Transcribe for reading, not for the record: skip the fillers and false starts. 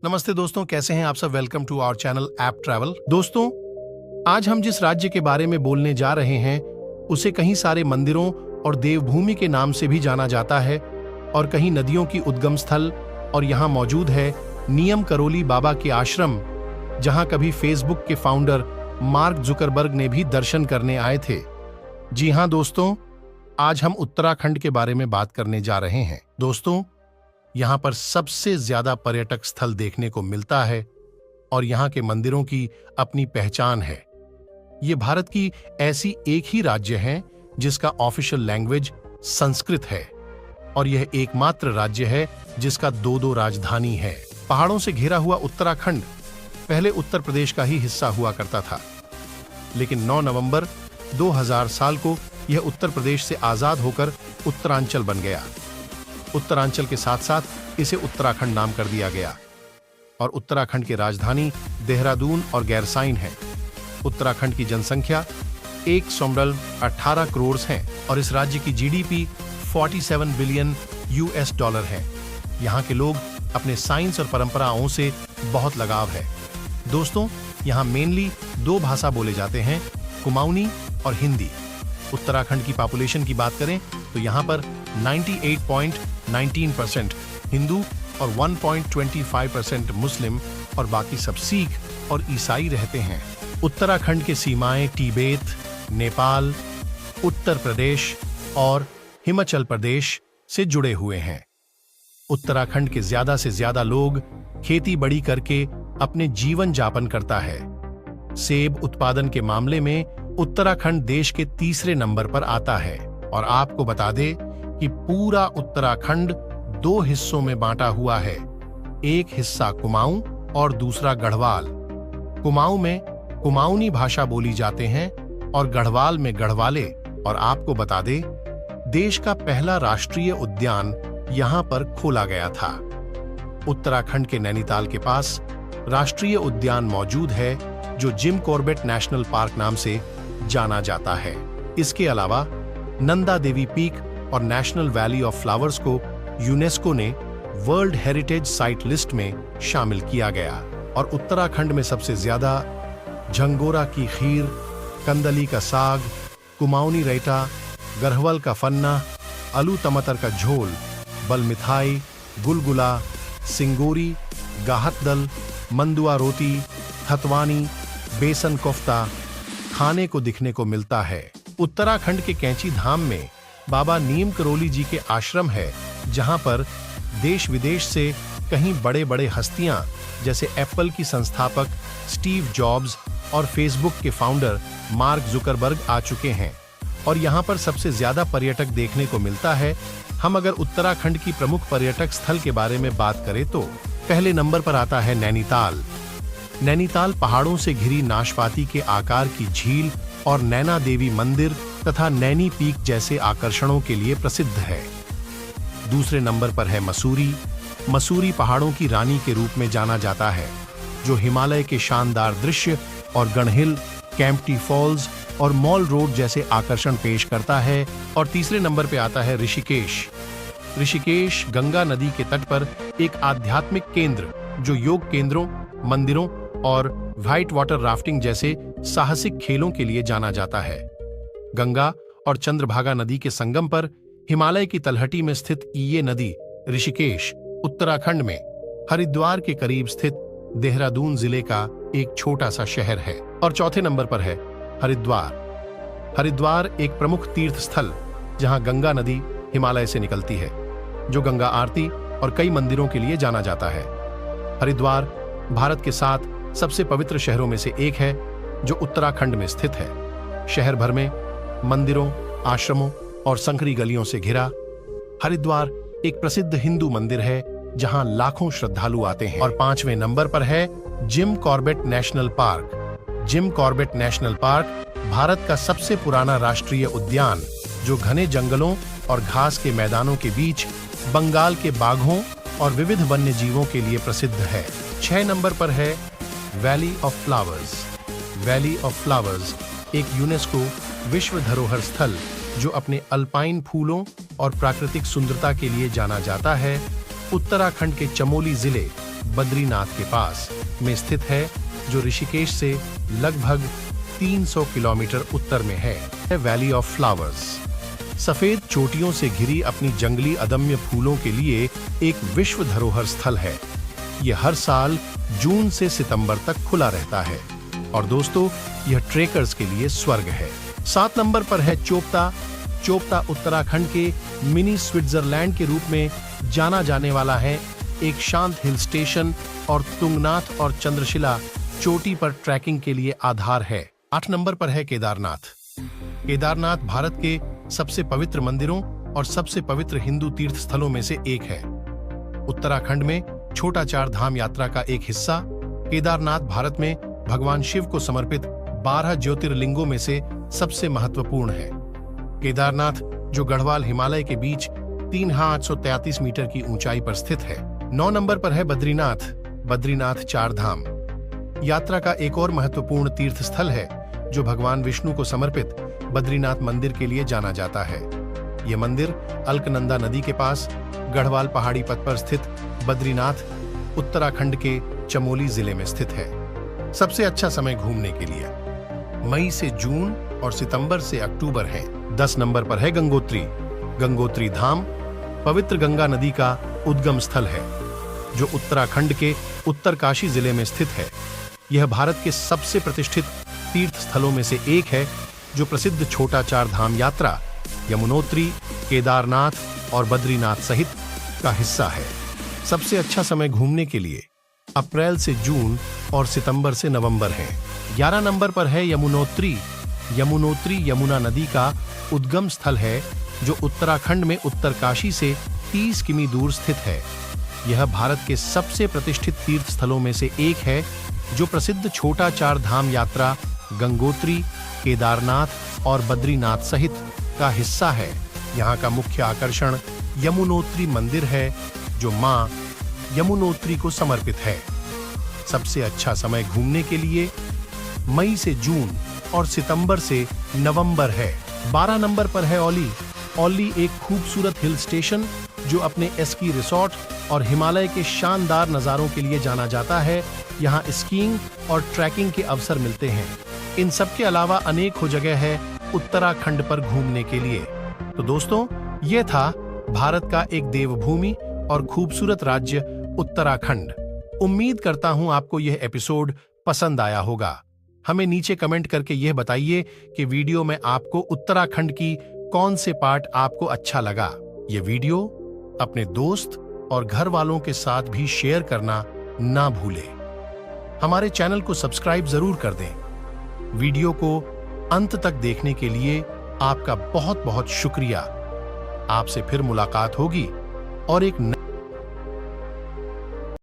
नमस्ते दोस्तों, कैसे हैं आप सब। Welcome to our channel app travel. दोस्तों, आज हम जिस राज्य के बारे में बोलने जा रहे हैं उसे कहीं सारे मंदिरों और देवभूमि के नाम से भी जाना जाता है और कहीं नदियों की उद्गम स्थल, और यहाँ मौजूद है नियम करोली बाबा के आश्रम, जहाँ कभी फेसबुक के फाउंडर मार्क जुकरबर्ग ने भी दर्शन करने आए थे। जी हाँ दोस्तों, आज हम उत्तराखंड के बारे में बात करने जा रहे हैं। दोस्तों, यहाँ पर सबसे ज्यादा पर्यटक स्थल देखने को मिलता है और यहाँ के मंदिरों की अपनी पहचान है। ये भारत की ऐसी एक ही राज्य है जिसका ऑफिशियल लैंग्वेज संस्कृत है और यह एकमात्र राज्य है जिसका दो राजधानी है। पहाड़ों से घिरा हुआ उत्तराखंड पहले उत्तर प्रदेश का ही हिस्सा हुआ करता था, लेकिन 9 नवंबर 2000 साल को यह उत्तर प्रदेश से आजाद होकर उत्तरांचल बन गया। उत्तरांचल के साथ साथ इसे उत्तराखंड नाम कर दिया गया और उत्तराखंड की राजधानी देहरादून और गैरसाइन है। उत्तराखंड की जनसंख्या 1.18 करोड़ है और इस राज्य की जीडीपी 47 बिलियन यूएस डॉलर है। यहाँ के लोग अपने साइंस और परंपराओं से बहुत लगाव है। दोस्तों, यहाँ मेनली 2 भाषा बोले जाते हैं, कुमाऊनी और हिंदी। उत्तराखंड की पॉपुलेशन की बात करें तो यहाँ पर 98.19% हिंदू और 1.25% मुस्लिम और बाकी सब सिख और ईसाई रहते हैं। उत्तराखंड के सीमाएं तिब्बत, नेपाल, उत्तर प्रदेश और हिमाचल प्रदेश से जुड़े हुए हैं। उत्तराखंड के ज्यादा से ज्यादा लोग खेती बड़ी करके अपने जीवन यापन करता है। सेब उत्पादन के मामले में उत्तराखंड देश के 3रे नंबर पर आता है और आपको बता दे कि पूरा उत्तराखंड 2 हिस्सों में बांटा हुआ है। एक हिस्सा कुमाऊं और दूसरा गढ़वाल। कुमाऊं में कुमाऊनी भाषा बोली जाते हैं और गढ़वाल में गढ़वाले। और आपको बता दे, देश का पहला राष्ट्रीय उद्यान यहां पर खोला गया था। उत्तराखंड के नैनीताल के पास राष्ट्रीय उद्यान मौजूद है जो जिम कॉर्बेट नेशनल पार्क नाम से जाना जाता है। इसके अलावा नंदा देवी पीक और नेशनल वैली ऑफ फ्लावर्स को यूनेस्को ने वर्ल्ड हेरिटेज साइट लिस्ट में शामिल किया गया। और उत्तराखंड में सबसे ज्यादा झंगोरा की खीर, कंदली का साग, कुमाऊनी रायता, गढ़वल का फन्ना, आलू टमाटर का झोल, बल मिठाई, गुलगुला, सिंगोरी, गाहत दल, मंदुआ रोटी, हतवानी, बेसन कोफ्ता खाने को दिखने को मिलता है। उत्तराखंड के कैंची धाम में बाबा नीम करोली जी के आश्रम है, जहां पर देश विदेश से कहीं बड़े बड़े हस्तियां जैसे एप्पल की संस्थापक स्टीव जॉब्स और फेसबुक के फाउंडर मार्क जुकरबर्ग आ चुके हैं और यहां पर सबसे ज्यादा पर्यटक देखने को मिलता है। हम अगर उत्तराखंड की प्रमुख पर्यटक स्थल के बारे में बात करें तो पहले नंबर पर आता है नैनीताल। नैनीताल पहाड़ों से घिरी नाशपाती के आकार की झील और नैना देवी मंदिर तथा नैनी पीक जैसे आकर्षणों के लिए प्रसिद्ध है। दूसरे नंबर पर है मसूरी। मसूरी पहाड़ों की रानी के रूप में जाना जाता है, जो हिमालय के शानदार दृश्य और गणहिल, कैंपटी फॉल्स और मॉल रोड जैसे आकर्षण पेश करता है। और तीसरे नंबर पर आता है ऋषिकेश। ऋषिकेश गंगा नदी के तट पर एक आध्यात्मिक केंद्र जो योग केंद्रों, मंदिरों और व्हाइट वाटर राफ्टिंग जैसे साहसिक खेलों के लिए जाना जाता है। गंगा और चंद्रभागा नदी के संगम पर हिमालय की तलहटी में स्थित ये नदी ऋषिकेश उत्तराखंड में हरिद्वार के करीब स्थित देहरादून जिले का एक छोटा सा शहर है। और चौथे नंबर पर है हरिद्वार। हरिद्वार एक प्रमुख तीर्थ स्थल जहां गंगा नदी हिमालय से निकलती है, जो गंगा आरती और कई मंदिरों के लिए जाना जाता है। हरिद्वार भारत के 7 सबसे पवित्र शहरों में से एक है जो उत्तराखंड में स्थित है। शहर भर में मंदिरों, आश्रमों और संकरी गलियों से घिरा हरिद्वार एक प्रसिद्ध हिंदू मंदिर है जहां लाखों श्रद्धालु आते हैं। और 5वें नंबर पर है Jim Corbett national park. Jim Corbett national park Bharat का सबसे पुराना राष्ट्रीय उद्यान, जो घने जंगलों और घास के मैदानों के बीच बंगाल के बाघों और विविध वन्य जीवों के लिए प्रसिद्ध है। 6 नंबर पर है valley of flowers. Valley of flowers एक यूनेस्को विश्व धरोहर स्थल जो अपने अल्पाइन फूलों और प्राकृतिक सुंदरता के लिए जाना जाता है। उत्तराखंड के चमोली जिले बद्रीनाथ के पास में स्थित है, जो ऋषिकेश से लगभग 300 किलोमीटर उत्तर में है। वैली ऑफ फ्लावर्स सफेद चोटियों से घिरी अपनी जंगली अदम्य फूलों के लिए एक विश्व धरोहर स्थल है। यह हर साल जून से सितंबर तक खुला रहता है और दोस्तों, यह ट्रेकर्स के लिए स्वर्ग है। 7 नंबर पर है चोपता। चोपता उत्तराखंड के मिनी स्विट्जरलैंड के रूप में जाना जाने वाला है। एक शांत हिल स्टेशन और तुंगनाथ और चंद्रशिला चोटी पर ट्रैकिंग के लिए आधार है। 8 नंबर पर है केदारनाथ। केदारनाथ भारत के सबसे पवित्र मंदिरों और सबसे पवित्र हिंदू तीर्थ स्थलों में से एक है। उत्तराखंड में छोटा चार धाम यात्रा का एक हिस्सा, केदारनाथ भारत में भगवान शिव को समर्पित 12 ज्योतिर्लिंगों में से सबसे महत्वपूर्ण है। केदारनाथ, जो गढ़वाल हिमालय के बीच 3833 मीटर की ऊंचाई पर स्थित है। 9 नंबर पर है बद्रीनाथ। बद्रीनाथ चार धाम यात्रा का एक और महत्वपूर्ण तीर्थ स्थल है, जो भगवान विष्णु को समर्पित बद्रीनाथ मंदिर के लिए जाना जाता है। यह मंदिर अलकनंदा नदी के पास गढ़वाल पहाड़ी पथ पर स्थित बद्रीनाथ, उत्तराखंड के चमोली जिले में स्थित है। सबसे अच्छा समय घूमने के लिए मई से जून और सितंबर से अक्टूबर है। 10 नंबर पर है गंगोत्री। गंगोत्री धाम पवित्र गंगा नदी का उद्गम स्थल है, जो उत्तराखंड के उत्तरकाशी जिले में स्थित है। यह भारत के सबसे प्रतिष्ठित तीर्थ स्थलों में से एक है, जो प्रसिद्ध छोटा चार धाम यात्रा यमुनोत्री, केदारनाथ और बद्रीनाथ सहित का हिस्सा है। सबसे अच्छा समय घूमने के लिए अप्रैल से जून और सितंबर से नवंबर है। 11 नंबर पर है यमुनोत्री। यमुनोत्री यमुना नदी का उद्गम स्थल है, जो उत्तराखंड में उत्तरकाशी से 30 किमी दूर स्थित है। यह भारत के सबसे प्रतिष्ठित तीर्थ स्थलों में से एक है, जो प्रसिद्ध छोटा चार धाम यात्रा गंगोत्री, केदारनाथ और बद्रीनाथ सहित का हिस्सा है। यहाँ का मुख्य आकर्षण यमुनोत्री मंदिर है, जो मां यमुनोत्री को समर्पित है। सबसे अच्छा समय घूमने के लिए मई से जून और सितंबर से नवंबर है। 12 नंबर पर है औली। औली एक खूबसूरत हिल स्टेशन, जो अपने स्की रिसॉर्ट और हिमालय के शानदार नज़ारों के लिए जाना जाता है। यहाँ स्कीइंग और ट्रैकिंग के अवसर मिलते हैं। इन सब के अलावा अनेक जगह है उत्तराखंड पर घूमने के लिए। तो दोस्तों, ये था भारत का एक देवभूमि और खूबसूरत राज्य उत्तराखंड। उम्मीद करता हूं आपको यह एपिसोड पसंद आया होगा। हमें नीचे कमेंट करके यह बताइए कि वीडियो में आपको उत्तराखंड की कौन से पार्ट आपको अच्छा लगा। यह वीडियो अपने दोस्त और घर वालों के साथ भी शेयर करना ना भूलें। हमारे चैनल को सब्सक्राइब जरूर कर दें। वीडियो को अंत तक देखने के लिए आपका बहुत बहुत शुक्रिया। आपसे फिर मुलाकात होगी और एक